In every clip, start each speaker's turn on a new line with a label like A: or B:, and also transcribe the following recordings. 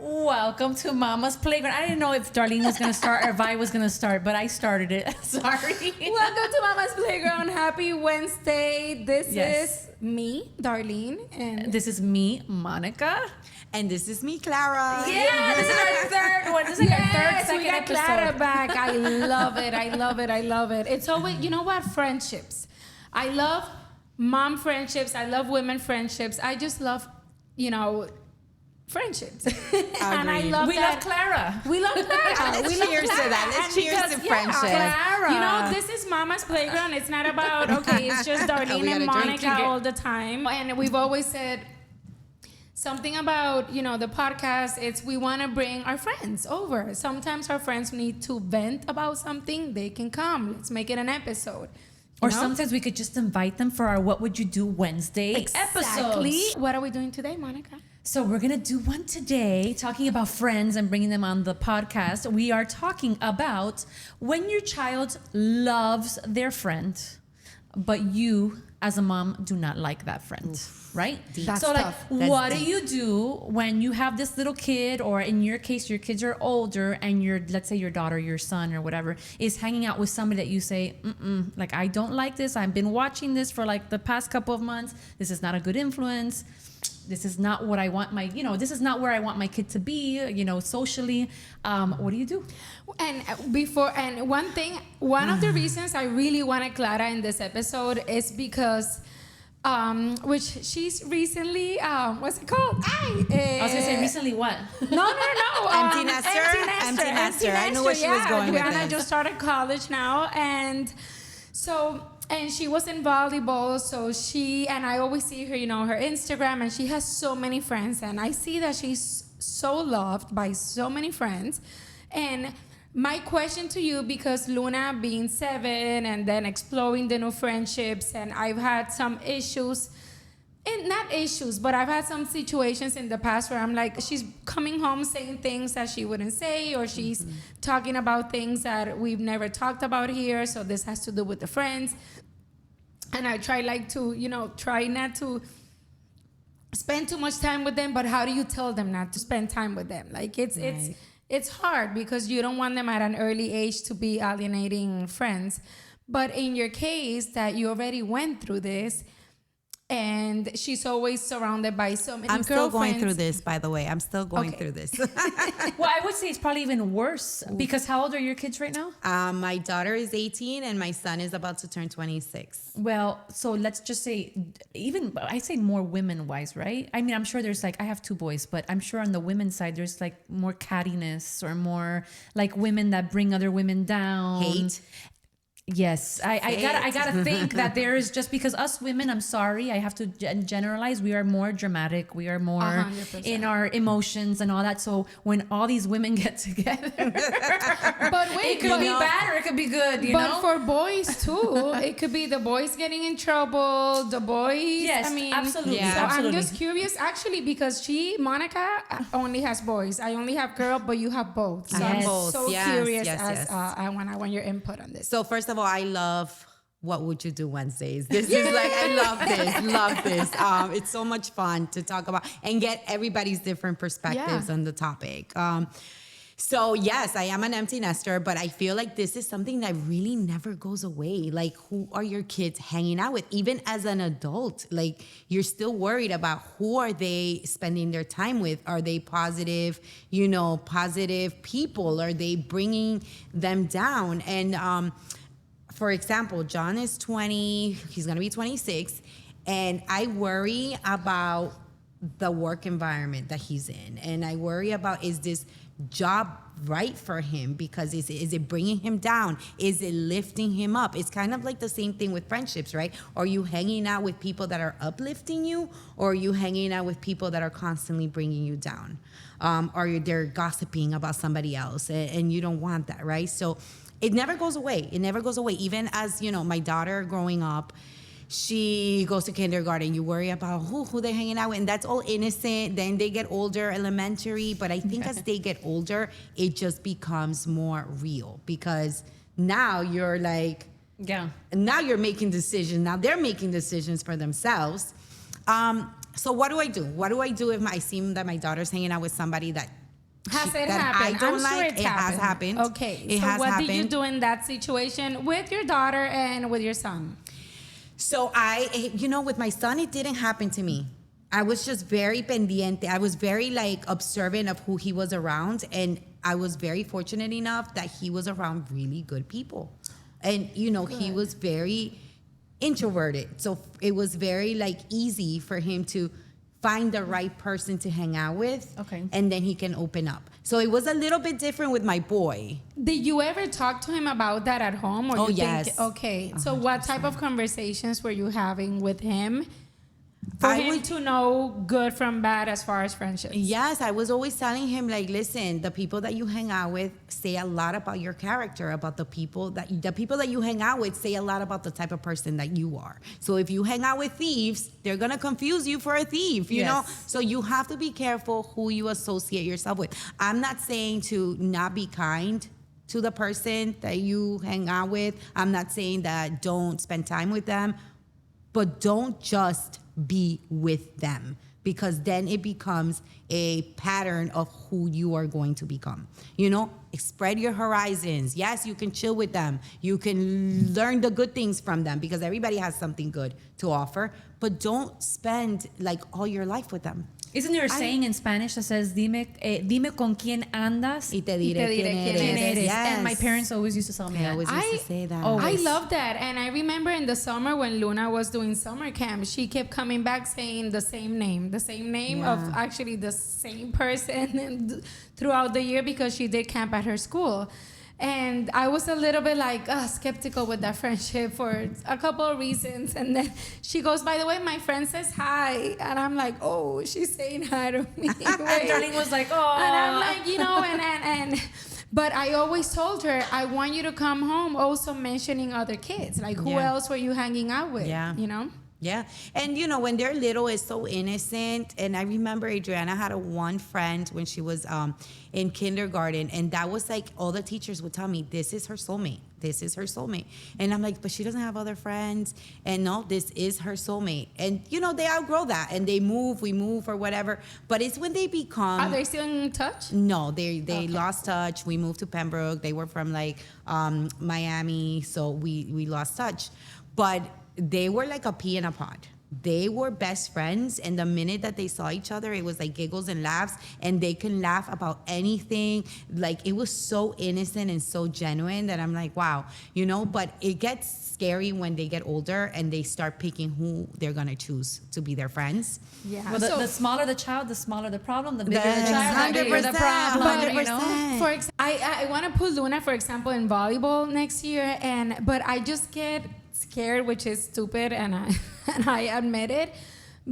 A: Welcome to Mama's Playground. I didn't know if Darlene was going to start or if I was going to start, but I started it. Sorry.
B: Welcome to Mama's Playground. Happy Wednesday. This is me, Darlene, and
A: this is me, Monica.
C: And this is me, Clara.
A: Yeah, this is our third one. This is like our third, second
B: we got
A: episode.
B: Clara back. I love it. I love it. I love it. It's always, you know what? Friendships. I love mom friendships. I love women friendships. I just love, friendships. And I love
A: We love Clara.
B: We love Clara.
C: Let's cheers to that. Let's cheers to friendship.
B: Clara. This is Mama's Playground. It's not about, it's just Darlene and Monica all the time. And we've always said something about, the podcast. It's we want to bring our friends over. Sometimes our friends need to vent about something. They can come. Let's make it an episode.
A: Or sometimes we could just invite them for our What Would You Do Wednesday episodes.
B: What are we doing today, Monica?
A: So we're going to do one today talking about friends and bringing them on the podcast. We are talking about when your child loves their friend, but you as a mom do not like that friend, right?
B: That's
A: so
B: tough.
A: What do you do when you have this little kid, or in your case, your kids are older and let's say your daughter, your son or whatever is hanging out with somebody that you say, I don't like this. I've been watching this for the past couple of months. This is not a good influence. This is not what I want this is not where I want my kid to be, socially. What do you do?
B: And one of the reasons I really wanted Clara in this episode is because, which she's recently, what's it called?
A: I was going to say recently what?
B: No.
C: Empty nester. I knew where she was going with
B: Brianna
C: this.
B: just started college now, and so. And she was in volleyball, so and I always see her, her Instagram, and she has so many friends, and I see that she's so loved by so many friends. And my question to you, because Luna being 7 and then exploring the new friendships, and I've had some issues, and not issues, but I've had some situations in the past where I'm like, she's coming home saying things that she wouldn't say, or she's talking about things that we've never talked about here, so this has to do with the friends. And I try try not to spend too much time with them, but how do you tell them not to spend time with them? It's hard because you don't want them at an early age to be alienating friends. But in your case, that you already went through this, and she's always surrounded by so many girlfriends.
C: I'm still going through this, by the way. I'm still going through this.
A: Well, I would say it's probably even worse because how old are your kids right now?
C: My daughter is 18 and my son is about to turn 26.
A: Well, so let's just say I say more women-wise, right? I mean, I'm sure there's I have 2 boys, but I'm sure on the women's side, there's more cattiness or more women that bring other women down.
C: Hate.
A: Yes, I gotta think that there is, just because us women, I'm sorry, I have to generalize. We are more dramatic. We are more
B: 100%.
A: in our emotions and all that. So when all these women get together,
B: but wait,
A: it could be bad or it could be good.
B: But for boys too, it could be the boys getting in trouble. The boys.
A: Yes, absolutely.
C: Yeah.
B: So
A: absolutely.
B: I'm just curious, actually, because Monica only has boys. I only have girl, but you have both. So
A: Yes.
B: I'm so
C: Yes,
B: curious
C: yes.
B: I want your input on this.
C: So first of all, I love What Would You Do Wednesdays. This is I love this. It's so much fun to talk about and get everybody's different perspectives on the topic. So yes, I am an empty nester, but I feel like this is something that really never goes away. Who are your kids hanging out with? Even as an adult, you're still worried about who are they spending their time with? Are they positive people? Are they bringing them down? And for example, John is 20, he's going to be 26, and I worry about the work environment that he's in. And I worry about, is this job right for him? Because is it bringing him down? Is it lifting him up? It's kind of like the same thing with friendships, right? Are you hanging out with people that are uplifting you, or are you hanging out with people that are constantly bringing you down? They're gossiping about somebody else, and you don't want that, right? So it never goes away. It never goes away. Even as, my daughter growing up, she goes to kindergarten. You worry about who they're hanging out with, and that's all innocent. Then they get older, elementary. But I think as they get older, it just becomes more real, because now you're now you're making decisions. Now they're making decisions for themselves. So what do I do? What do I do if I see that my daughter's hanging out with somebody that
B: Has it
C: that
B: happened?
C: I don't
B: I'm
C: like.
B: sure it's
C: It has happened.
B: Okay.
C: It
B: so
C: has
B: what
C: happened.
B: did you do in that situation with your daughter and with your son?
C: So with my son, it didn't happen to me. I was just very pendiente. I was very like observant of who he was around, and I was very fortunate enough that he was around really good people. And he was very introverted, so it was very like easy for him to find the right person to hang out with.
A: Okay.
C: And then he can open up. So it was a little bit different with my boy.
B: Did you ever talk to him about that at home? Or
C: Oh,
B: you
C: yes.
B: Think, okay. So what type of conversations were you having with him for him to know good from bad as far as friendships?
C: Yes, I was always telling him, like, listen, the people that you hang out with say a lot about your character, about the people that you hang out with say a lot about the type of person that you are. So if you hang out with thieves, they're gonna confuse you for a thief, you know? So you have to be careful who you associate yourself with. I'm not saying to not be kind to the person that you hang out with. I'm not saying that don't spend time with them, but don't just be with them, because then it becomes a pattern of who you are going to become. Spread your horizons. Yes, you can chill with them. You can learn the good things from them, because everybody has something good to offer, but don't spend like all your life with them.
A: Isn't there a saying in Spanish that says, dime con quién andas
C: Y te diré quién
A: quién eres?
C: Yes.
A: And my parents always used to tell me
C: They
A: that.
C: always used to say that.
B: I love that. And I remember in the summer when Luna was doing summer camp, she kept coming back saying the same name of actually the same person throughout the year, because she did camp at her school. And I was a little bit like skeptical with that friendship for a couple of reasons. And then she goes, by the way, my friend says hi. And I'm like, oh, she's saying hi to me.
A: And Darlene was like, oh.
B: And I'm like, but I always told her, I want you to come home also mentioning other kids. Like, who else were you hanging out with?
C: Yeah. Yeah. And, when they're little, it's so innocent. And I remember Adriana had one friend when she was in kindergarten. And that was like, all the teachers would tell me, this is her soulmate. This is her soulmate. And I'm like, but she doesn't have other friends. And no, this is her soulmate. And, they outgrow that. And we move or whatever. But it's when they become...
B: Are they still in touch?
C: No, they lost touch. We moved to Pembroke. They were from like Miami. So we lost touch. But they were like a pea in a pod. They were best friends, and the minute that they saw each other, it was like giggles and laughs, and they can laugh about anything. Like, it was so innocent and so genuine that I'm like, wow, but it gets scary when they get older and they start picking who they're gonna choose to be their friends.
B: Yeah.
A: Well, the smaller the child, the smaller the problem. The bigger the child, the bigger the problem.
C: 100%.
B: I want to put Luna, for example, in volleyball next year, but I just get scared, which is stupid, and I admit it,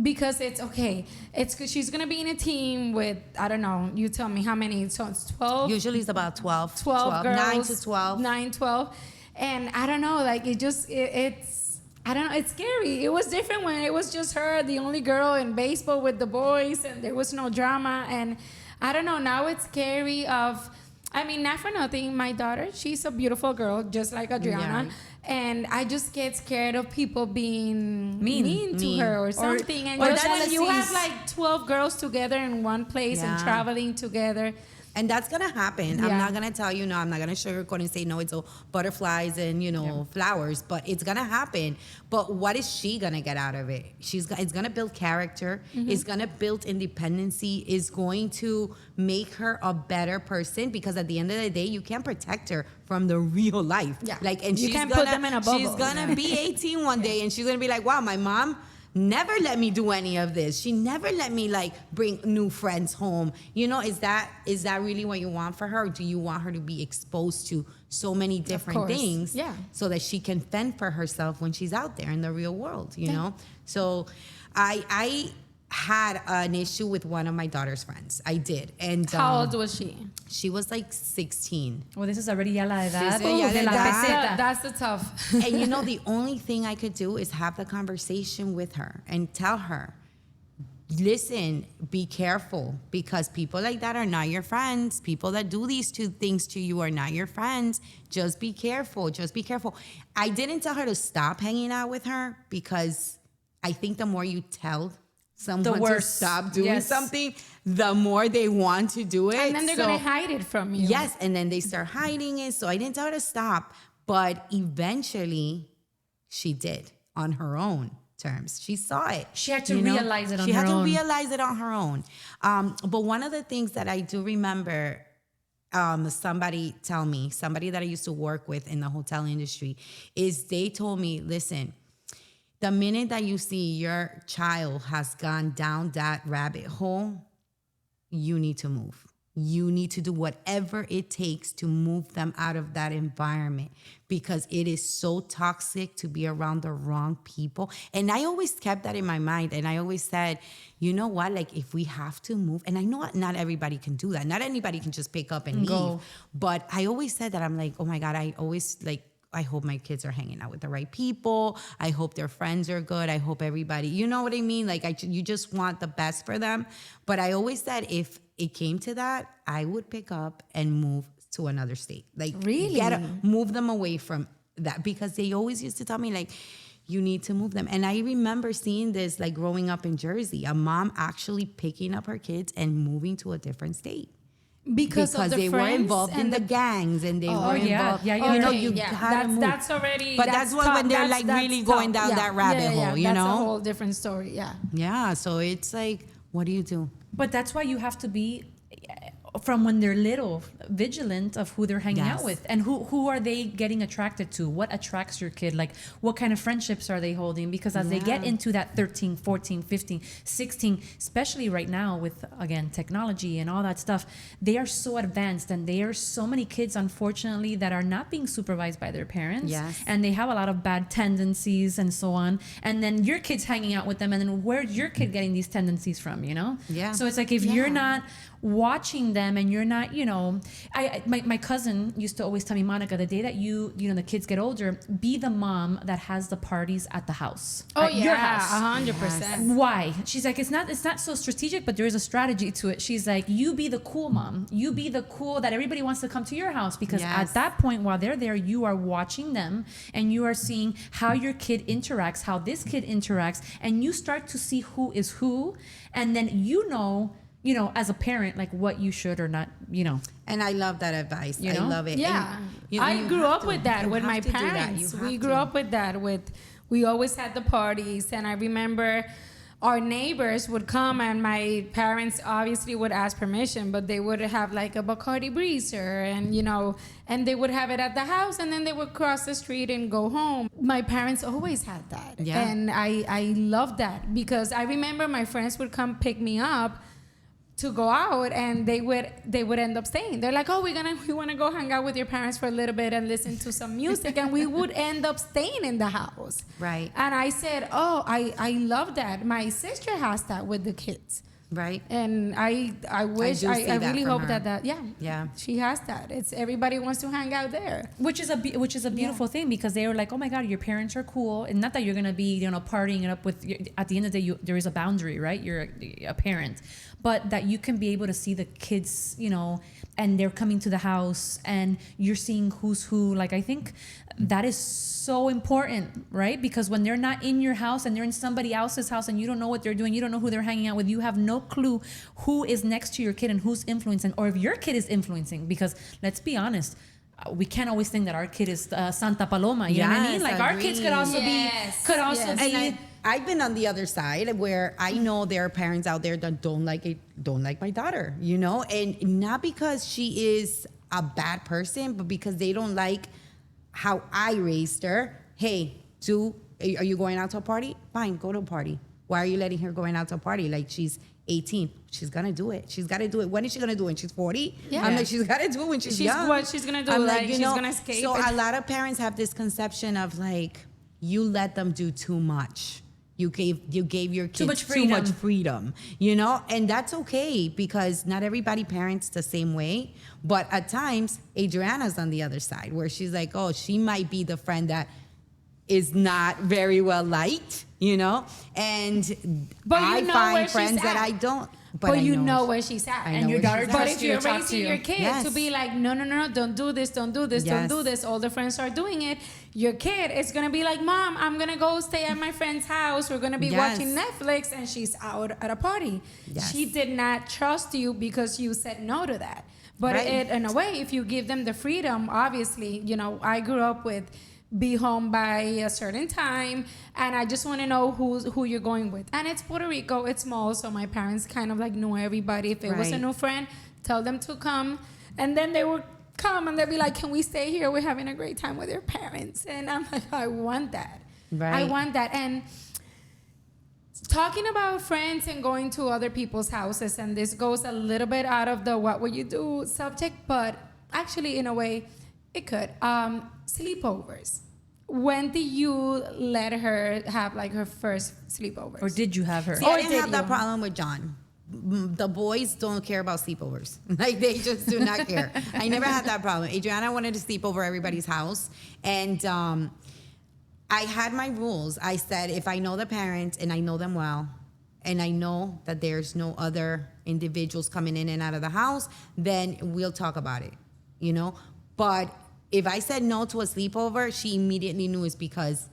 B: because it's okay. It's because she's gonna be in a team with, I don't know, you tell me how many. So it's 12.
C: Usually it's about 12
B: girls,
C: 9 to 12.
B: 9, 12. And I don't know, like it's I don't know, it's scary. It was different when it was just her, the only girl in baseball with the boys, and there was no drama. And I don't know, now it's scary not for nothing, my daughter, she's a beautiful girl, just like Adriana. Yeah. And I just get scared of people being mean to her or something. And just when you have like 12 girls together in one place and traveling together.
C: And that's going to happen. Yeah. I'm not going to tell you, no, I'm not going to sugarcoat and say, no, it's all butterflies and, flowers, but it's going to happen. But what is she going to get out of it? It's going to build character. Mm-hmm. It's going to build independency. It's going to make her a better person, because at the end of the day, you can't protect her from the real life.
B: Yeah.
C: And
B: you can't put them in a bubble.
C: She's going to be 18 one day, and she's going to be like, wow, my mom never let me do any of this. She never let me like bring new friends home. Is that really what you want for her? Or do you want her to be exposed to so many different things so that she can fend for herself when she's out there in the real world, you know? So I had an issue with one of my daughter's friends. I did. And
B: how old was she?
C: She was like 16.
A: Well, this is already ya la edad.
B: That's the tough.
C: And the only thing I could do is have the conversation with her and tell her, listen, be careful, because people like that are not your friends. People that do these two things to you are not your friends. Just be careful. Just be careful. I didn't tell her to stop hanging out with her, because I think the more you tell someone
A: The
C: to
A: worst.
C: stop doing
A: Yes.
C: something, the more they want to do it.
B: And then they're
C: So-
B: going to hide it from you.
C: Yes, and then they start hiding it. So I didn't tell her to stop, but eventually she did on her own terms. She saw it.
A: She had to realize it on her own.
C: She had to realize it on her own. But one of the things that I do remember, somebody that I used to work with in the hotel industry, is they told me, listen, the minute that you see your child has gone down that rabbit hole, you need to move. You need to do whatever it takes to move them out of that environment, because it is so toxic to be around the wrong people. And I always kept that in my mind. And I always said, you know what? Like, if we have to move, and I know not everybody can do that. Not anybody can just pick up and leave.
A: Go.
C: But I always said that. I'm like, oh my God, I hope my kids are hanging out with the right people. I hope their friends are good. I hope everybody, you know what I mean? Like, you just want the best for them. But I always said, if it came to that, I would pick up and move to another state. Like,
B: Really?
C: Move them away from that, because they always used to tell me, like, you need to move them. And I remember seeing this, like, growing up in Jersey, a mom actually picking up her kids and moving to a different state.
B: Because of the
C: they were
B: friends
C: involved in
B: and
C: the gangs, and they were
A: yeah.
C: involved.
A: Yeah,
C: you know,
A: okay,
C: you gotta move.
B: That's already.
C: But that's when they're like really going down that rabbit hole, you
B: that's
C: know?
B: a whole different story. Yeah.
C: Yeah, so it's like, what do you do?
A: But that's why you have to be, from when they're little, vigilant of who they're hanging out
C: Yes.
A: with, and who are they getting attracted to. What attracts your kid? Like, what kind of friendships are they holding? Because as they get into that 13, 14, 15, 16, especially right now with, again, technology and all that stuff, they are so advanced, and there are so many kids, unfortunately, that are not being supervised by their parents.
C: Yes.
A: And they have a lot of bad tendencies and so on. And then your kid's hanging out with them, and then where's your kid getting these tendencies from, you know?
C: Yeah.
A: So it's like, if you're not watching them, and you're not, you know, my cousin used to always tell me, Monica, the day that you know, the kids get older, be the mom that has the parties at the house.
B: Oh
A: at
B: yeah,
A: your house.
B: 100%.
A: Why? She's like, it's not so strategic, but there is a strategy to it. She's like, you be the cool mom. You be the cool that everybody wants to come to your house, because
C: Yes.
A: at that point, while they're there, you are watching them, and you are seeing how your kid interacts, how this kid interacts, and you start to see who is who, and then you know, as a parent, like, what you should or not, you know.
C: And I love that advice.
A: You
C: I
A: know?
C: love it.
B: Yeah,
C: And you
B: I grew
C: have
B: up
C: to.
B: with that
C: You
B: with
C: have
B: my
C: to do that.
B: parents.
C: You
B: We
C: have
B: grew
C: to.
B: up with that. We always had the parties, and I remember our neighbors would come, and my parents obviously would ask permission, but they would have like a Bacardi breezer, and and they would have it at the house, and then they would cross the street and go home. My parents always had that,
C: Yeah.
B: and I love that, because I remember my friends would come pick me up to go out, and they would end up staying. They're like, oh, we want to go hang out with your parents for a little bit and listen to some music, and we would end up staying in the house.
C: Right.
B: And I said, oh, I love that. My sister has that with the kids.
C: Right.
B: And I wish,
C: do see
B: I
C: that
B: really
C: from
B: hope
C: her.
B: that
C: Yeah.
B: she has that. It's everybody wants to hang out there.
A: Which is a beautiful thing, because they were like, oh my God, your parents are cool, and not that you're gonna be, partying it up with. At the end of the day, there is a boundary, right? You're a parent, but that you can be able to see the kids, and they're coming to the house, and you're seeing who's who. Like, I think that is so important, right? Because when they're not in your house and they're in somebody else's house, and you don't know what they're doing, you don't know who they're hanging out with, you have no clue who is next to your kid and who's influencing, or if your kid is influencing. Because let's be honest, we can't always think that our kid is Santa Paloma. You know what I mean?
C: Yes,
A: Like, our kids could also
B: Yes,
A: be
B: yes.
A: be.
C: I've been on the other side, where I know there are parents out there that don't like my daughter, and not because she is a bad person, but because they don't like how I raised her. Hey, are you going out to a party? Fine, go to a party. Why are you letting her going out to a party? Like, she's 18. She's gonna do it. She's got to do it. When is she gonna do it? When she's 40?
B: Yeah.
C: I'm like, she's got to do it when she's young.
B: What she's gonna do?
C: I'm
B: Like, she's gonna escape.
C: So a lot of parents have this conception of, like, you let them do too much. You gave your kids
A: much
C: much freedom, and that's okay, because not everybody parents the same way. But at times, Adriana's on the other side, where she's like, oh, she might be the friend that is not very well liked, and
B: But
C: I
B: you know
C: find
B: where
C: friends
B: she's
C: that
B: at.
C: I don't.
B: But
C: I
B: you know
C: know
B: where she's at.
C: I
A: And
C: know
A: your
C: where
A: daughter
C: she's
B: But
C: at.
A: trusts
B: if
A: you
B: you're
A: to talk to
B: raising
A: you.
B: your kid
C: Yes.
B: to be like, no, no, no, no, don't do this, don't do this, don't do
C: Yes.
B: this. All the friends are doing it. Your kid is gonna be like, Mom, I'm gonna go stay at my friend's house. We're gonna be
C: Yes.
B: watching Netflix, and she's out at a party.
C: Yes.
B: She did not trust you because you said no to that. But
C: Right.
B: in a way, if you give them the freedom, obviously, I grew up with be home by a certain time, and I just want to know who you're going with. And it's Puerto Rico, it's small, so my parents kind of like knew everybody. If it was a
C: Right.
B: new friend, tell them to come, and then they would come and they'd be like, "Can we stay here? We're having a great time with your parents." And I'm like, I want that.
C: Right.
B: I want that. And talking about friends and going to other people's houses, and this goes a little bit out of the what would you do subject, but actually in a way it could. Sleepovers. When did you let her have like her first sleepovers?
A: Or did you have her?
C: See,
B: Or
C: I didn't
B: did
C: have that
B: you?
C: problem with John. The boys don't care about sleepovers. Like, they just do not care. I never had that problem. Adriana wanted to sleep over everybody's house, and I had my rules. I said, if I know the parents and I know them well, and I know that there's no other individuals coming in and out of the house, then we'll talk about it, But if I said no to a sleepover, she immediately knew it's because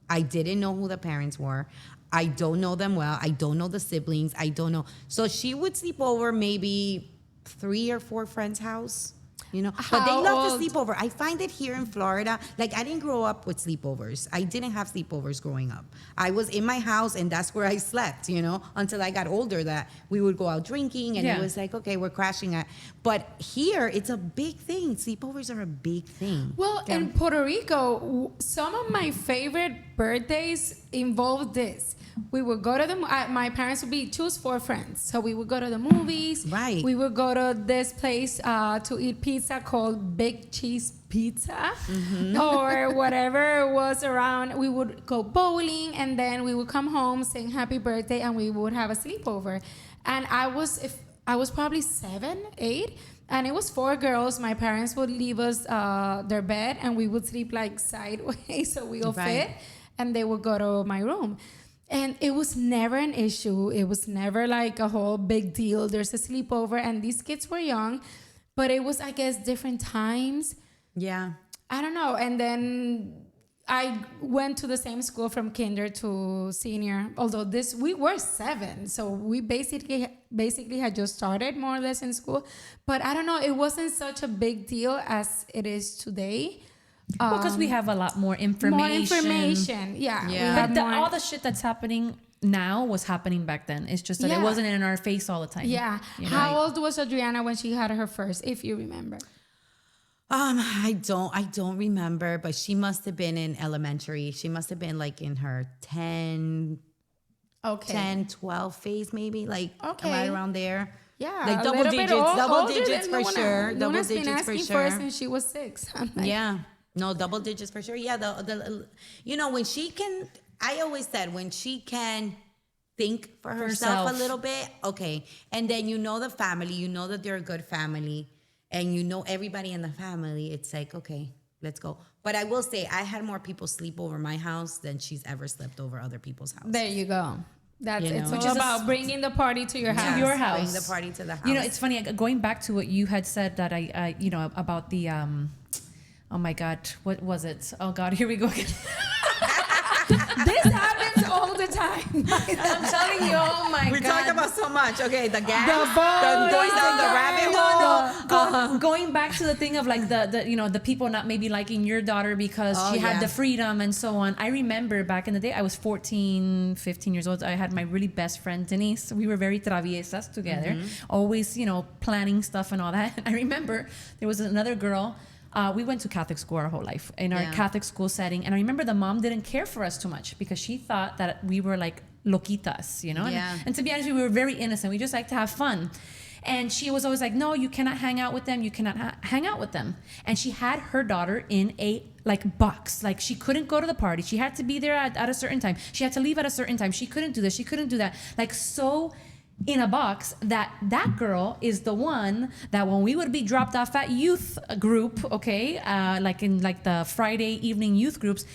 C: I didn't know who the parents were. I don't know them well. I don't know the siblings. I don't know. So she would sleep over maybe 3 or 4 friends' house. But they
B: How
C: love to
B: old?
C: sleep over. I find it here in Florida. Like, I didn't grow up with sleepovers. I didn't have sleepovers growing up. I was in my house, and that's where I slept, until I got older, that we would go out drinking, and
A: Yeah.
C: it was like, okay, we're crashing at. But here, it's a big thing. Sleepovers are a big thing.
B: Well, in Puerto Rico, some of my favorite birthdays involved this. We would go to my parents would choose 4 friends. So we would go to the movies.
C: Right.
B: We would go to this place to eat pizza called Big Cheese Pizza or whatever was around. We would go bowling, and then we would come home, sing happy birthday, and we would have a sleepover. And I was probably 7, 8. And it was 4 girls. My parents would leave us their bed, and we would sleep like sideways so we all
C: Right.
B: fit. And they would go to my room. And it was never an issue. It was never like a whole big deal. There's a sleepover, and these kids were young, but it was, I guess, different times.
C: Yeah.
B: I don't know. And then I went to the same school from kinder to senior, although we were 7. So we basically had just started more or less in school. But I don't know, it wasn't such a big deal as it is today.
A: Because we have a lot more information.
B: More information. Yeah. we
C: Yeah.
B: have
A: But
B: more-
A: all the shit that's happening now was happening back then. It's just that
B: Yeah.
A: it wasn't in our face all the time.
B: Yeah.
A: You know?
B: How old was Adriana when she had her first, if you remember?
C: I don't remember, but she must have been in elementary. She must have been like in her 10,
B: Okay.
C: 10, 12 phase, maybe, like
B: Okay.
C: right around there.
B: Yeah.
C: Like
B: a
C: double
B: little bit
C: digits,
B: older
C: double
B: than
C: digits for
B: Luna.
C: sure. Double
B: Luna's been
C: digits for
B: asking
C: sure.
B: since she was 6. I'm like,
C: Yeah. No, double digits for sure. Yeah, when she can, I always said, when she can think for herself
A: herself.
C: a little bit, okay. And then the family, that they're a good family, and everybody in the family, it's like, okay, let's go. But I will say, I had more people sleep over my house than she's ever slept over other people's house.
B: there you go. That's
C: You
B: it's
C: know.
B: all
A: Which is
B: about bringing the party to your house.
A: your
C: Yes,
A: house.
C: Bring the party to the house.
A: It's funny, going back to what you had said that I about the, oh my God, what was it? Oh God, here we go again.
B: This happens all the time.
A: I'm telling you, oh my
C: we
A: God.
C: talk about so much. Okay, the gas,
B: The boys,
C: going down the rabbit hole.
A: Going back to the thing of like the people not maybe liking your daughter because
C: Oh,
A: she had
C: yeah.
A: the freedom and so on. I remember back in the day, I was 14, 15 years old. I had my really best friend, Denise. We were very traviesas together, always, planning stuff and all that. I remember there was another girl. We went to Catholic school our whole life in our
C: Yeah.
A: Catholic school setting. And I remember the mom didn't care for us too much because she thought that we were like loquitas,
C: Yeah.
A: And to be honest, we were very innocent. We just like to have fun. And she was always like, no, you cannot hang out with them. You cannot hang out with them. And she had her daughter in a box. Like she couldn't go to the party. She had to be there at a certain time. She had to leave at a certain time. She couldn't do this. She couldn't do that. Like so in a box that girl is the one that when we would be dropped off at youth group, okay, like in like the Friday evening youth groups,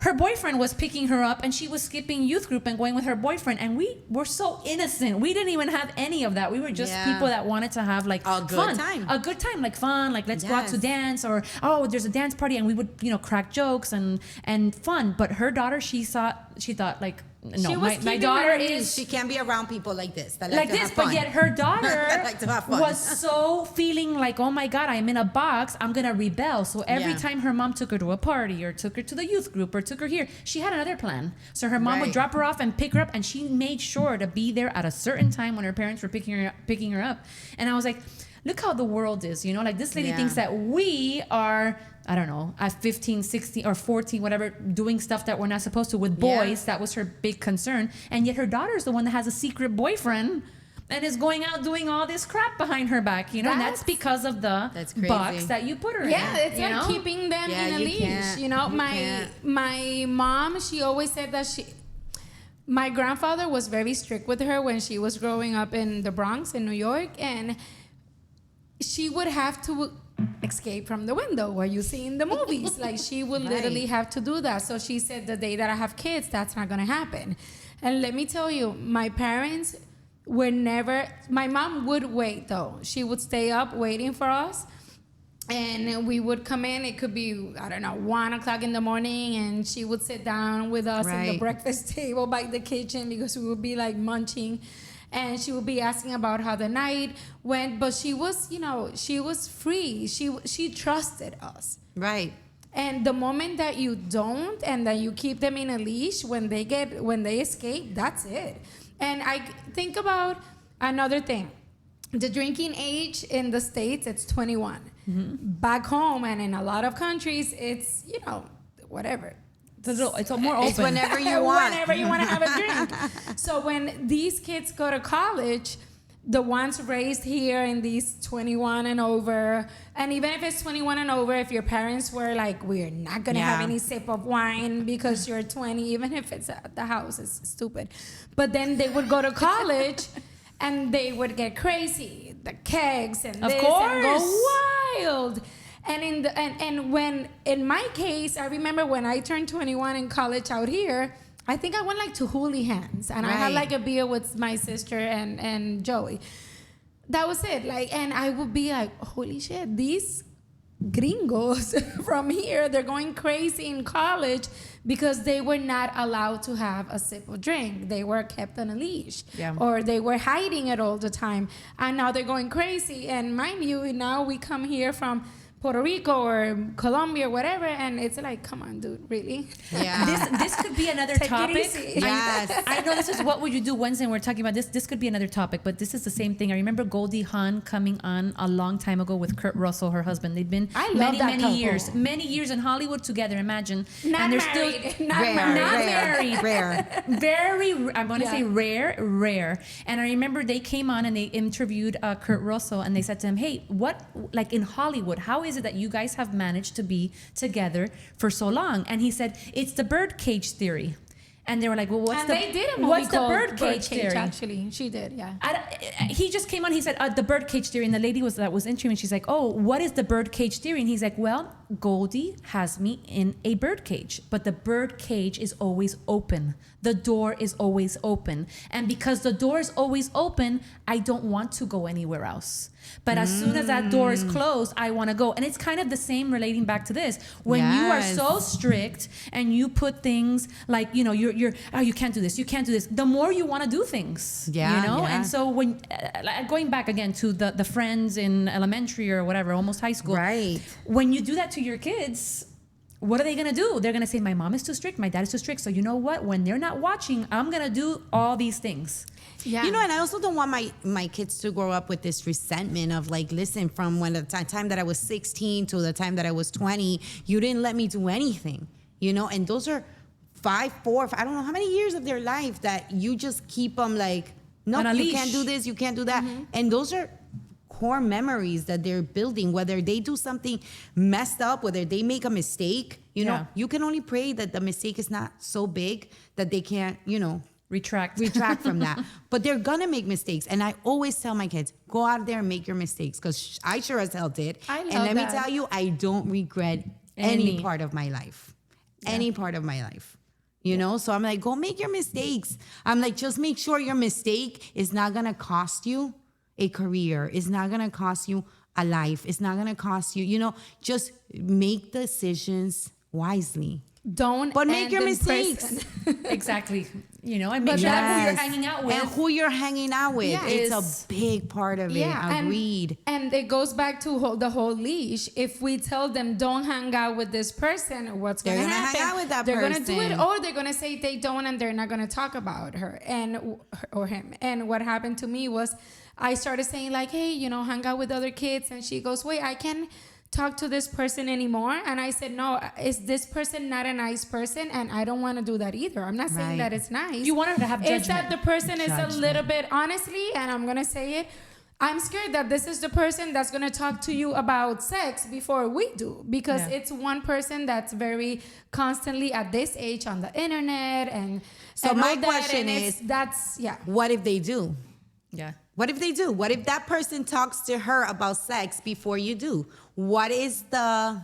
A: her boyfriend was picking her up and she was skipping youth group and going with her boyfriend, and we were so innocent. We didn't even have any of that. We were just people that wanted to have like
C: a good time,
A: like fun, like let's go out to dance, or there's a dance party, and we would crack jokes and fun. But her daughter, she thought like, no, my daughter is,
C: she can't be around people like this
A: but yet her daughter
C: like to have fun.
A: was so feeling like, oh my God, I'm in a box, I'm gonna rebel. So every time her mom took her to a party or took her to the youth group or took her here, she had another plan. So her mom would drop her off and pick her up, and she made sure to be there at a certain time when her parents were picking her up. And I was like, look how the world is, like this lady thinks that we are, I don't know, at 15, 16 or 14, whatever, doing stuff that we're not supposed to with boys. That was her big concern. And yet her daughter's the one that has a secret boyfriend and is going out doing all this crap behind her back, and that's because of the box that you put her in.
B: Yeah, it's like keeping them in a leash. My mom, she always said that my grandfather was very strict with her when she was growing up in the Bronx in New York, and she would have to escape from the window where you see in the movies. Like, she would literally have to do that. So she said, the day that I have kids, that's not going to happen. And let me tell you, my parents were never, my mom would wait though. She would stay up waiting for us. And we would come in, it could be, I don't know, 1 o'clock in the morning, and she would sit down with us at the breakfast table by the kitchen, because we would be like munching. And she would be asking about how the night went, but she was, she was free. She trusted us.
C: Right.
B: And the moment that you don't, and that you keep them in a leash, when they escape, that's it. And I think about another thing. The drinking age in the States, it's 21. Mm-hmm. Back home and in a lot of countries, it's, whatever.
A: It's more open.
C: It's whenever you want.
B: Whenever you want to have a drink. So when these kids go to college, the ones raised here in these 21 and over, and even if it's 21 and over, if your parents were like, we're not going to have any sip of wine because you're 20, even if it's at the house, it's stupid. But then they would go to college and they would get crazy. The kegs and
A: of
B: this
A: course.
B: And go wild. And when, in my case, I remember when I turned 21 in college out here, I think I went like to Hooligans, and I had like a beer with my sister and Joey. That was it. Like, and I would be like, holy shit, these gringos from here, they're going crazy in college because they were not allowed to have a sip of drink. They were kept on a leash, or they were hiding it all the time. And now they're going crazy. And mind you, now we come here from Puerto Rico or Colombia or whatever, and it's like, come on, dude, really?
A: Yeah. This could be another topic.
C: Yes.
A: I know this is What Would You Do Wednesday, and we're talking about this. This could be another topic, but this is the same thing. I remember Goldie Hawn coming on a long time ago with Kurt Russell, her husband. They'd been many years in Hollywood together, imagine.
B: Not
A: and
B: married.
A: Still
B: not
A: married.
C: Rare.
A: Very, I'm going to say rare. And I remember they came on and they interviewed Kurt Russell, and they said to him, hey, what, like in Hollywood, how is it that you guys have managed to be together for so long? And he said, it's the birdcage theory. And they were like, well,
B: they did a movie
A: what's the
B: called
A: birdcage theory?
B: Actually, she did, yeah.
A: He just came on, he said, the birdcage theory. And the lady that was interviewing, she's like, oh, what is the birdcage theory? And he's like, well, Goldie has me in a birdcage, but the birdcage is always open. The door is always open. And because the door is always open, I don't want to go anywhere else. But as soon as that door is closed, I want to go. And it's kind of the same relating back to this. When you are so strict and you put things like, you can't do this, you can't do this. The more you want to do things, And so when, going back again to the friends in elementary or whatever, almost high school.
C: Right.
A: When you do that to your kids, what are they going to do? They're going to say, my mom is too strict, my dad is too strict. So you know what? When they're not watching, I'm going to do all these things.
B: Yeah.
C: And I also don't want my kids to grow up with this resentment of like, listen, from when the time that I was 16 to the time that I was 20, you didn't let me do anything, and those are 5, 4, I don't know how many years of their life that you just keep them like, no, you can't do this, you can't do that. Mm-hmm. And those are core memories that they're building, whether they do something messed up, whether they make a mistake, you can only pray that the mistake is not so big that they can't,
A: retract
C: from that. But they're gonna make mistakes, and I always tell my kids, go out there and make your mistakes, because I sure as hell did.
B: I love
C: and let
B: that.
C: me tell you, I don't regret any part of my life. any part of my life. You know, so I'm like, go make your mistakes. I'm like, just make sure your mistake is not gonna cost you a career. It's not gonna cost you a life. It's not gonna cost you, you know, just make decisions wisely.
B: But
C: make your mistakes.
A: Exactly. You know, and make sure that who you're hanging out with.
C: And who you're hanging out with.
B: Yeah.
C: It's a big part of it. Agreed.
B: And it goes back to the whole leash. If we tell them don't hang out with this person, what's going to happen?
C: Hang out with that
B: they're
C: person.
B: going to do it, or they're going to say they don't, and they're not going to talk about her or him. And what happened to me was I started saying like, hey, you know, hang out with other kids. And she goes, wait, I can talk to this person anymore? And I said, no, is this person not a nice person? And I don't want to do that either. I'm not saying that it's nice.
A: You want her to have judgment.
B: It's that the person is a little bit, honestly, and I'm going to say it, I'm scared that this is the person that's going to talk to you about sex before we do, because it's one person that's very constantly at this age on the internet. And
C: so
B: and
C: my question is, what if they do?
A: Yeah.
C: What if they do? What if that person talks to her about sex before you do? What is the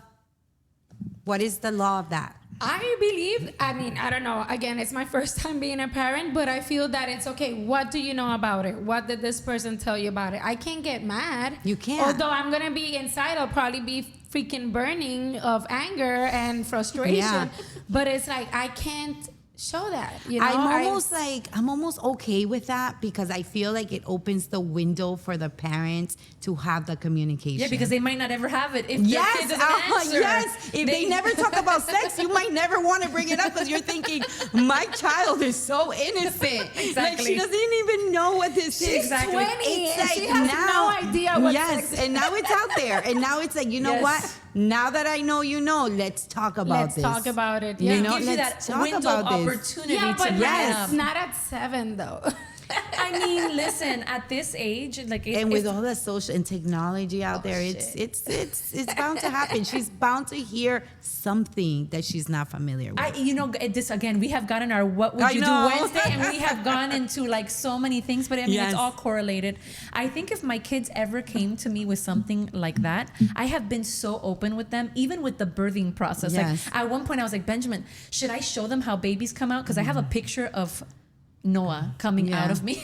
C: law of that?
B: I believe, I mean, I don't know. Again, it's my first time being a parent, but I feel that it's okay. What do you know about it? What did this person tell you about it? I can't get mad.
C: You can't.
B: Although I'm going to be inside, I'll probably be freaking burning of anger and frustration.
C: Yeah.
B: But it's like, I can't show that, you know.
C: I'm almost okay with that, because I feel like it opens the window for the parents to have the communication.
A: Yeah, because they might not ever have it if their kid doesn't answer.
C: Yes, if they never talk about sex, you might never want to bring it up, because you're thinking, my child is so innocent.
A: Exactly.
C: Like, she doesn't even know what this is.
B: She's 20
C: It's
B: and
C: like
B: she has no idea what sex is.
C: And now it's out there. And now it's like, you know what? Now that I know, you know, let's talk about this.
B: Let's talk about it. Yeah.
C: You know,
A: Gives you
C: let's
A: that
C: talk
A: window
C: about
A: of
C: this.
A: opportunity
B: Yeah, but
A: to
B: not at 7 though.
A: I mean, listen, at this age, like,
C: and with all the social and technology out there, it's bound to happen. She's bound to hear something that she's not familiar with.
A: You know, this again, we have gotten our What Would You Do Wednesday, and we have gone into like so many things, but I mean, it's all correlated. I think if my kids ever came to me with something like that, I have been so open with them, even with the birthing process.
C: Yes.
A: Like, at one point I was like, Benjamin, should I show them how babies come out? Because I have a picture of Noah coming out of me.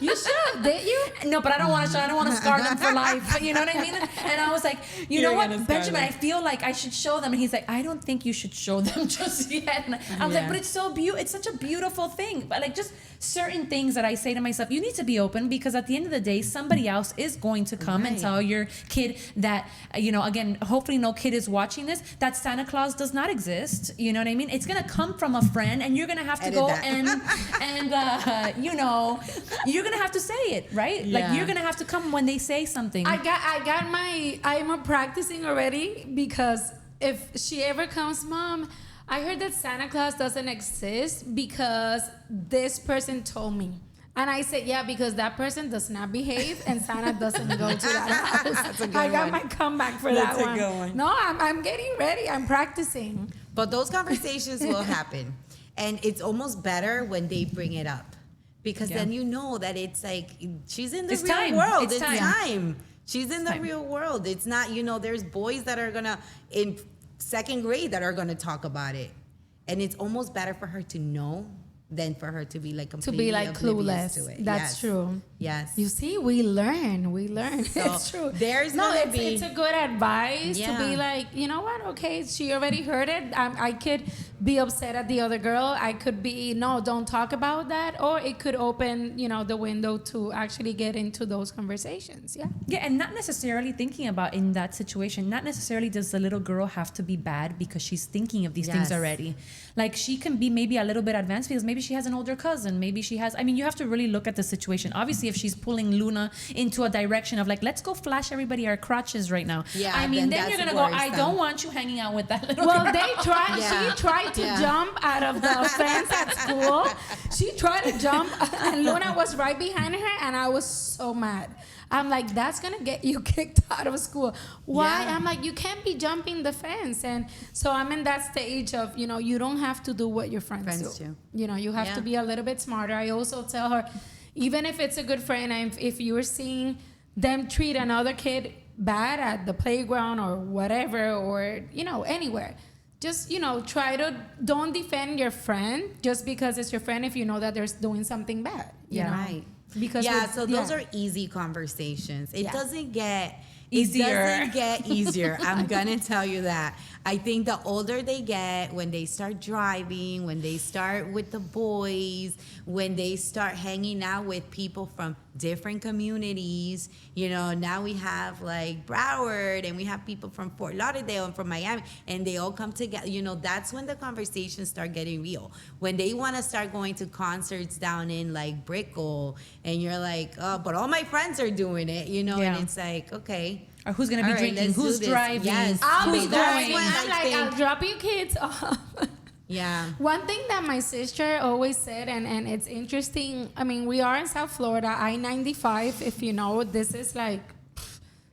B: You should, did you?
A: No, but I don't want to show. I don't want to scar them for life. You know what I mean? And I was like, you know what, Benjamin, I feel like I should show them. And he's like, I don't think you should show them just yet. And I was like, but it's so beautiful. It's such a beautiful thing. But like, just certain things that I say to myself, you need to be open, because at the end of the day, somebody else is going to come and tell your kid that, you know, again, hopefully no kid is watching this, that Santa Claus does not exist. You know what I mean? It's going to come from a friend, and you're going to have to go and you know, you're going to have to say it, right?
C: Yeah.
A: Like, you're going to have to come when they say something.
B: I'm practicing already, because if she ever comes, Mom, I heard that Santa Claus doesn't exist because this person told me. And I said, yeah, because that person does not behave and Santa doesn't go to that house.
C: That's a good
B: I got
C: one.
B: my comeback for that one.
C: That's a good one.
B: No, I'm getting ready. I'm practicing.
C: But those conversations will happen. And it's almost better when they bring it up. Because then you know that it's like, she's in the real world. It's time. She's in the real world. It's not, you know, there's boys that are going to, in second grade, that are going to talk about it. And it's almost better for her to know than for her to be like completely
B: clueless
C: to it.
B: That's true.
C: Yes.
B: You see, we learn.
C: So
B: it's true.
C: It's
B: a good advice to be like, you know what? Okay, she already heard it. I could be upset at the other girl. I could be, no, don't talk about that. Or it could open, you know, the window to actually get into those conversations. Yeah.
A: Yeah, and not necessarily thinking about in that situation, not necessarily does the little girl have to be bad because she's thinking of these things already. Like, she can be maybe a little bit advanced because maybe she has an older cousin. Maybe she has, I mean, you have to really look at the situation. Obviously, if she's pulling Luna into a direction of like, let's go flash everybody our crotches right now. Yeah, I mean, then you're going to go, I don't want you hanging out with that little girl.
B: She tried to jump out of the fence at school. She tried to jump and Luna was right behind her and I was so mad. I'm like, that's going to get you kicked out of school. Why? Yeah. I'm like, you can't be jumping the fence. And so I'm in that stage of, you know, you don't have to do what your friends do. You know, you have to be a little bit smarter. I also tell her, even if it's a good friend, and if you're seeing them treat another kid bad at the playground or whatever, or, you know, anywhere, just, try to don't defend your friend just because it's your friend if you know that they're doing something bad. You know?
C: Right.
B: Because
C: so those are easy conversations. It doesn't get
A: Easier.
C: It doesn't get easier. I'm gonna tell you that. I think the older they get, when they start driving, when they start with the boys, when they start hanging out with people from different communities, now we have like Broward and we have people from Fort Lauderdale and from Miami, and they all come together. That's when the conversations start getting real. When they want to start going to concerts down in like Brickell, and you're like, oh, but all my friends are doing it, and it's like, okay.
A: Or who's going to be
C: All right,
A: drinking?
C: let's
A: Who's
C: do this.
A: driving?
C: Yes.
B: I'll be
A: Who's
B: driving.
A: going?
B: I'm like,
C: think-
B: I'll drop you kids off.
C: Yeah.
B: One thing that my sister always said, and it's interesting, I mean, we are in South Florida, I-95, if you know, this is like,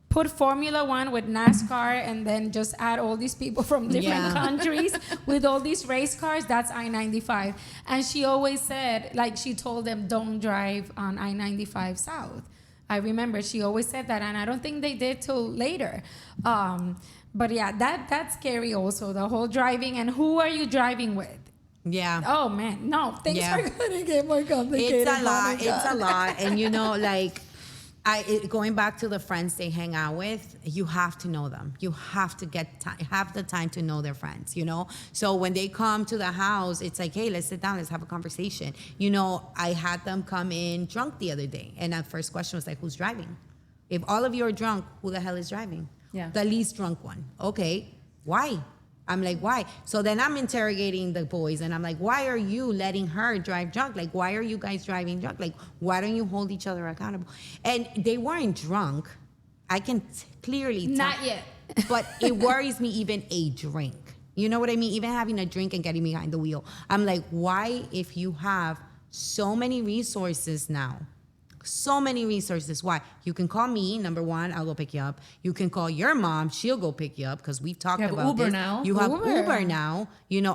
B: put Formula One with NASCAR and then just add all these people from different countries with all these race cars, that's I-95. And she always said, like, she told them, don't drive on I-95 South. I remember she always said that, and I don't think they did till later. But yeah, that's scary also, the whole driving. And who are you driving with?
C: Yeah.
B: Oh man, no, things are gonna get more complicated.
C: It's a lot. It's a lot. And like, going back to the friends they hang out with, you have to know them. You have to have the time to know their friends, So when they come to the house, it's like, hey, let's sit down, let's have a conversation. I had them come in drunk the other day, and the first question was like, who's driving? If all of you are drunk, who the hell is driving?
A: Yeah.
C: The least drunk one. Okay, why? I'm like, why? So then I'm interrogating the boys, and I'm like, why are you letting her drive drunk? Like, why are you guys driving drunk? Like, why don't you hold each other accountable? And they weren't drunk. I can clearly tell.
B: Not yet.
C: But it worries me even a drink. You know what I mean? Even having a drink and getting behind the wheel. I'm like, why, if you have so many resources now, so many resources. Why? You can call me, number one, I'll go pick you up. You can call your mom, she'll go pick you up, because we've talked about
A: Uber
C: this.
A: now.
C: You have
B: Uber.
C: Uber now.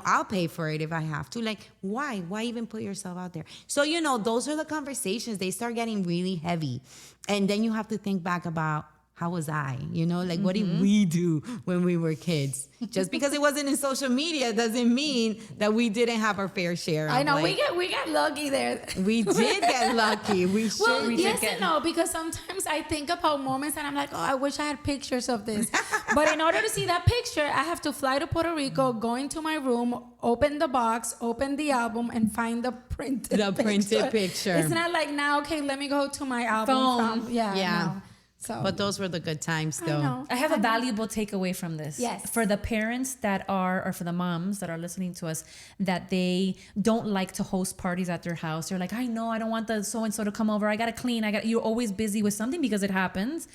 C: I'll pay for it if I have to. Like, why? Why even put yourself out there? So, those are the conversations. They start getting really heavy. And then you have to think back about, how was I? Like, what did we do when we were kids? Just because it wasn't in social media doesn't mean that we didn't have our fair share.
B: I know,
C: like,
B: we got lucky there.
C: we did get lucky. We should.
B: Well,
A: we
B: yes
A: did
B: and no, because sometimes I think about moments and I'm like, oh, I wish I had pictures of this. But in order to see that picture, I have to fly to Puerto Rico, go into my room, open the box, open the album, and find the printed
C: picture.
B: It's not like now, okay, let me go to my album.
A: Phone.
C: Yeah.
B: No. So,
C: But those were the good times,
B: I
C: though.
B: know.
A: I have a valuable takeaway from this.
B: Yes.
A: For the parents that are, or for the moms that are listening to us, that they don't like to host parties at their house. They're like, I know, I don't want the so-and-so to come over. I got to clean. You're always busy with something because it happens.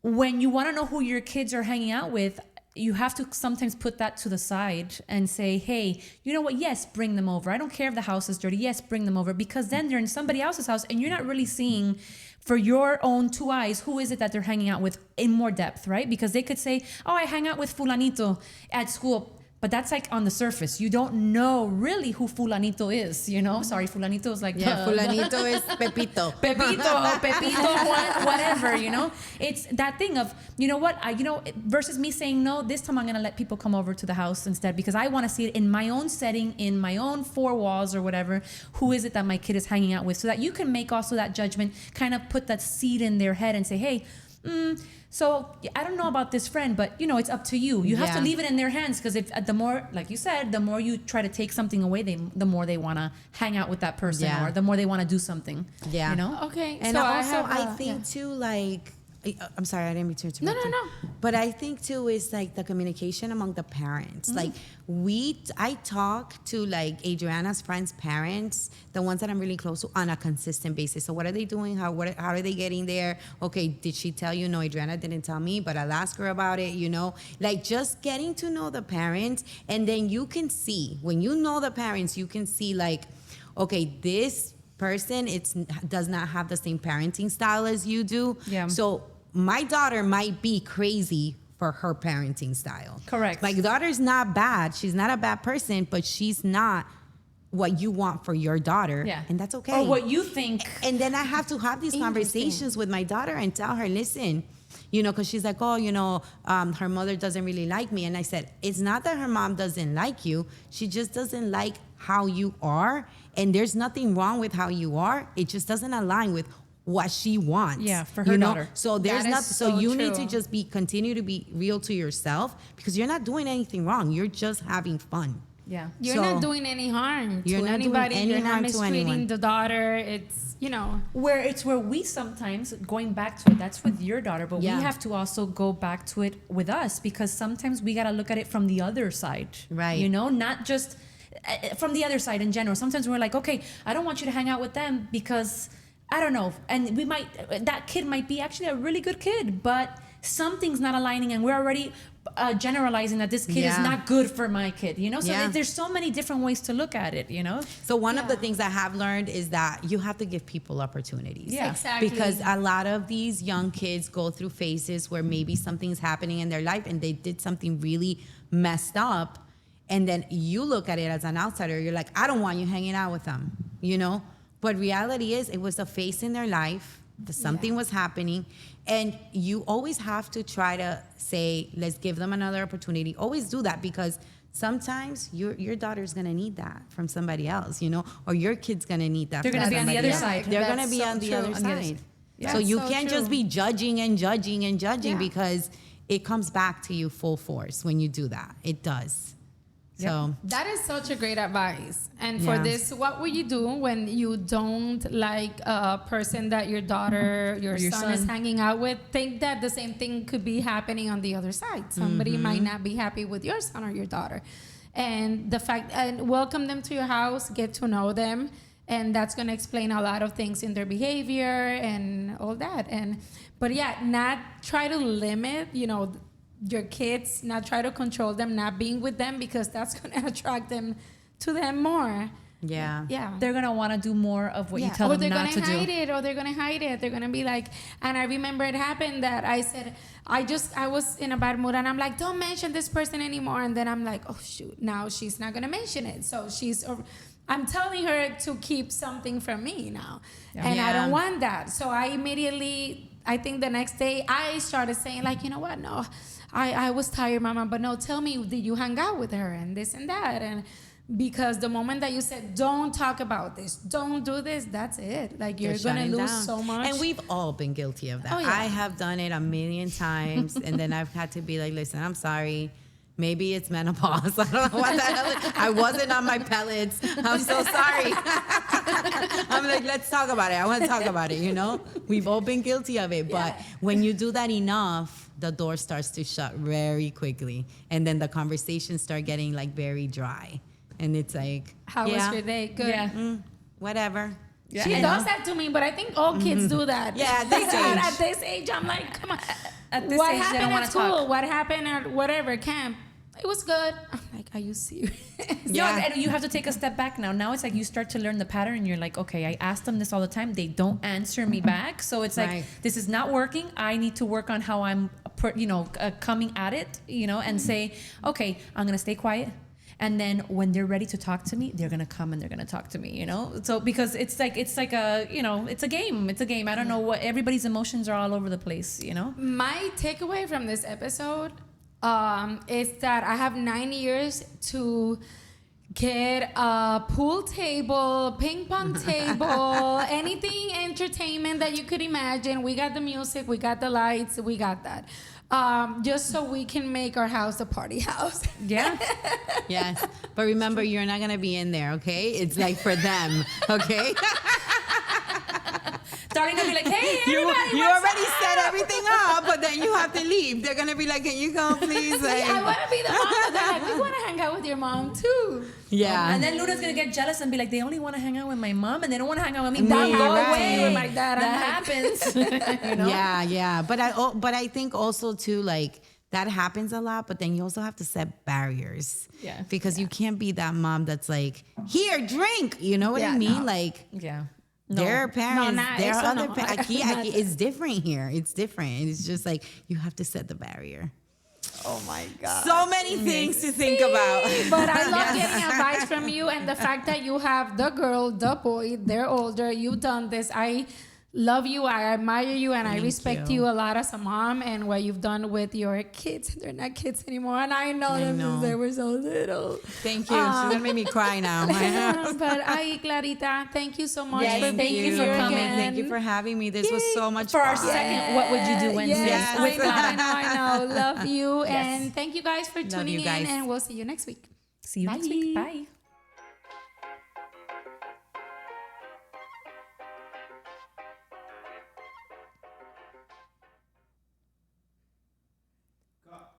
A: When you want to know who your kids are hanging out with, you have to sometimes put that to the side and say, hey, you know what? Yes, bring them over. I don't care if the house is dirty. Yes, bring them over, because then they're in somebody else's house and you're not really seeing for your own two eyes who is it that they're hanging out with in more depth, right? Because they could say, oh, I hang out with fulanito at school. But that's like on the surface. You don't know really who fulanito is, Sorry, fulanito is like...
C: Fulanito is Pepito.
A: Pepito, Juan, whatever, It's that thing of, you know what, versus me saying, no, this time I'm going to let people come over to the house instead, because I want to see it in my own setting, in my own four walls or whatever. Who is it that my kid is hanging out with? So that you can make also that judgment, kind of put that seed in their head and say, hey, so I don't know about this friend, but it's up to you. You have to leave it in their hands, because if the more, like you said, the more you try to take something away, the more they want to hang out with that person, or the more they want to do something.
C: Yeah.
B: Okay.
C: And
B: so
C: also, I
B: have,
C: think too, like, I'm sorry, I didn't mean to interrupt you.
B: No.
C: But I think too is like the communication among the parents. Like I talk to like Adriana's friends' parents, the ones that I'm really close to, on a consistent basis. So what are they doing? How are they getting there? Okay, did she tell you? No, Adriana didn't tell me, but I'll ask her about it. Like just getting to know the parents, and then you can see, when you know the parents, you can see like, okay, this person does not have the same parenting style as you do.
A: Yeah.
C: So my daughter might be crazy for her parenting style.
A: Correct.
C: My daughter's not bad. She's not a bad person, but she's not what you want for your daughter.
A: Yeah.
C: And that's okay.
A: Or what you think.
C: And then I have to have these conversations with my daughter and tell her, listen, Because she's like, oh, her mother doesn't really like me. And I said, it's not that her mom doesn't like you. She just doesn't like how you are. And there's nothing wrong with how you are. It just doesn't align with what she wants.
A: Yeah, for her daughter.
C: So there's
B: That is
C: not. So
B: so
C: you
B: true.
C: need to just continue to be real to yourself, because you're not doing anything wrong. You're just having fun.
A: Yeah.
B: You're
C: So-
B: not doing any harm
C: You're
B: to
C: not doing
B: anybody.
C: any
B: You're not
C: harm to
B: mistreating
C: anyone.
B: the daughter. It's,
A: Where we sometimes, going back to it, that's with your daughter, but
C: Yeah.
A: we have to also go back to it with us, because sometimes we got to look at it from the other side.
C: Right.
A: Not just from the other side in general. Sometimes we're like, okay, I don't want you to hang out with them because I don't know. And that kid might be actually a really good kid, but something's not aligning, and we're already generalizing that this kid is
C: Yeah.
A: not good for my kid, So
C: Yeah.
A: there's so many different ways to look at it,
C: So one of the
B: Yeah.
C: things I have learned is that you have to give people opportunities.
A: Yeah.
B: Exactly.
C: Because a lot of these young kids go through phases where maybe something's happening in their life and they did something really messed up. And then you look at it as an outsider, you're like, I don't want you hanging out with them, But reality is, it was a phase in their life, that something was happening. And you always have to try to say, let's give them another opportunity. Always do that, because sometimes your daughter's gonna need that from somebody else, or your kid's gonna need that.
A: They're
C: from
A: gonna be on the
C: somebody
A: other
C: else.
A: side.
C: They're
B: That's
C: gonna be
B: so
C: on the
B: true.
C: other
B: On the other
C: side.
A: Yeah.
C: So you
B: So
C: can't
B: true.
C: just be judging and judging and judging,
B: Yeah.
C: because it comes back to you full force when you do that. It does.
A: Yep.
C: So
B: that is such a great advice. And for
C: Yeah.
B: this, what would you do when you don't like a person that your daughter, your son is
A: son.
B: hanging out with? Think that the same thing could be happening on the other side. Somebody might not be happy with your son or your daughter. And welcome them to your house, get to know them. And that's going to explain a lot of things in their behavior and all that. But not try to limit, your kids, not try to control them, not being with them, because that's going to attract them to them more.
C: yeah.
B: Yeah.
A: They're going to want to do more of what you tell
B: or
A: them
B: they're
A: not to
B: gonna hide
A: do.
B: it, or they're gonna hide it. They're gonna be like, and I remember it happened that I said, I was in a bad mood, and I'm like, don't mention this person anymore. And then I'm like, oh shoot, now she's not gonna mention it. So I'm telling her to keep something from me now, and I don't want that. So I immediately, I think the next day, I started saying like, you know what? No, I was tired, Mama, but no, tell me, did you hang out with her and this and that? And because the moment that you said, don't talk about this, don't do this, that's it. Like, you're
C: They're
B: going to
C: shutting
B: lose
C: down.
B: so much.
C: And we've all been guilty of that.
B: Oh, yeah.
C: I have done it a million times, and then I've had to be like, listen, I'm sorry. Maybe it's menopause. I don't know what the hell. I wasn't on my pellets. I'm so sorry. I'm like, let's talk about it. I want to talk about it, We've all been guilty of it. But when you do that enough, the door starts to shut very quickly. And then the conversations start getting like very dry. And it's like,
B: How was your day? Good.
A: Yeah.
C: Whatever.
A: Yeah.
B: She
A: You
B: does
A: know?
B: that to me, but I think all kids do that.
C: Yeah, at this age.
B: At this age, I'm like, come on.
A: At this
B: What
A: age, they
B: happened
A: don't
B: at
A: want to
B: school?
A: talk.
B: What happened at whatever camp? It was good. I'm like, are you serious?
A: No, and you have to take a step back now. Now it's like you start to learn the pattern, and you're like, okay, I ask them this all the time. They don't answer me back. So it's like,
C: Right.
A: this is not working. I need to work on how I'm, coming at it, and say, okay, I'm going to stay quiet. And then when they're ready to talk to me, they're going to come and they're going to talk to me, So because it's like a, it's a game. It's a game. I don't know what, everybody's emotions are all over the place,
B: My takeaway from this episode is that I have 9 years to get a pool table, ping pong table, anything entertainment that you could imagine. We got the music, we got the lights, we got that. Just so we can make our house a party house.
A: Yeah.
C: Yes. But remember, you're not going to be in there, okay? It's like for them, okay?
A: Starting to be like, hey,
C: You
A: everybody,
C: you
A: what's
C: already
A: up?
C: set everything up, but then you have to leave. They're going to be like, can you come, please? Like,
B: I want to be the mom, but they're like, we want to hang out with your mom too.
C: yeah.
A: And then Luna's gonna get jealous and be like, they only want to hang out with my mom and they don't want to hang out with me.
C: Me,
A: That go
C: right.
A: away.
B: With my dad.
A: That
B: I'm like-
A: happens.
C: Yeah. But I think also too, like, that happens a lot, but then you also have to set barriers.
A: Yeah.
C: Because you can't be that mom that's like, here, drink. You know what I
B: Yeah,
C: mean?
B: no.
C: Like,
A: Yeah.
C: their parents,
B: nah,
C: their
B: eso
C: other
B: no.
C: parents. It's different here. It's different. And it's just like, you have to set the barrier.
A: Oh my God.
C: So many things to think about.
B: But I love getting advice from you, and the fact that you have the girl, the boy, they're older. You've done this. love you. I admire you, and I
C: Thank
B: respect
C: you.
B: you a lot as a mom and what you've done with your kids. They're not kids anymore, and I know them since they were so little.
C: Thank you. She's gonna make me cry now.
B: But Clarita, thank you so much
C: Yes,
B: for being
A: you for
B: here
A: coming.
B: again.
C: Thank you for having me. This was so much
A: For
C: fun.
A: our second What Would You Do Wednesday
B: Yes,
A: with Clara.
B: I know. Love you.
A: Yes.
B: And thank you guys for tuning
C: you guys.
B: in, and we'll see you next week.
A: See you next week. Bye.